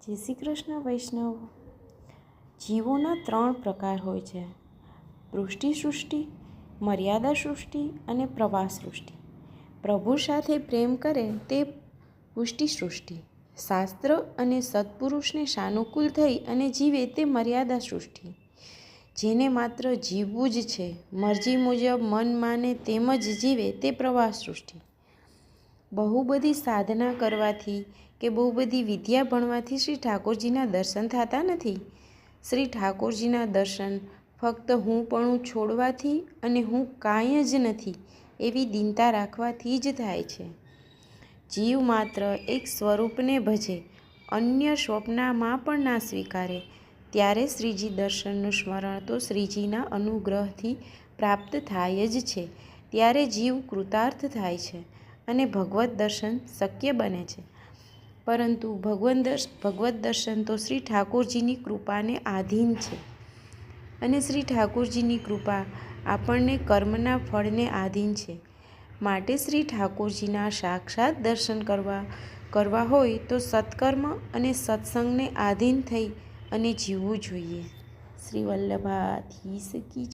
જય શ્રી કૃષ્ણ વૈષ્ણવ। જીવોના 3 પ્રકાર હોય છે: પુષ્ટિ સૃષ્ટિ, મર્યાદા સૃષ્ટિ અને પ્રવાહ સૃષ્ટિ। પ્રભુ સાથે પ્રેમ કરે તે પુષ્ટિ સૃષ્ટિ, શાસ્ત્ર અને સત્પુરુષને સાનુકૂળ થઈ અને જીવે તે મર્યાદા સૃષ્ટિ। જેને માત્ર જીવવું જ છે, મરજી મુજબ મન માને તેમ જ જીવે તે પ્રવાહ સૃષ્ટિ। બહુ બધી સાધના કરવાથી કે બહુ બધી વિદ્યા ભણવાથી શ્રી ઠાકોરજીના દર્શન થતા નથી। શ્રી ઠાકોરજીના દર્શન ફક્ત હુંપણું છોડવાથી અને હું કાંઈ જ નથી એવી દીનતા રાખવાથી જ થાય છે। જીવ માત્ર એક સ્વરૂપને ભજે, અન્ય સ્વપ્નમાં પણ ના સ્વીકારે, ત્યારે શ્રીજી દર્શનનું સ્મરણ તો શ્રીજીના અનુગ્રહથી પ્રાપ્ત થાય જ છે। ત્યારે જીવ કૃતાર્થ થાય છે અને ભગવત દર્શન શક્ય બને છે। પરંતુ ભગવત દર્શન તો શ્રી ઠાકોરજીની કૃપાને આધીન છે અને શ્રી ઠાકોરજીની કૃપા આપણને કર્મના ફળને આધીન છે। માટે શ્રી ઠાકોરજીના સાક્ષાત દર્શન કરવા હોય તો સત્કર્મ અને સત્સંગને આધીન થઈ અને જીવવું જોઈએ। શ્રી વલ્લભાધીશ કી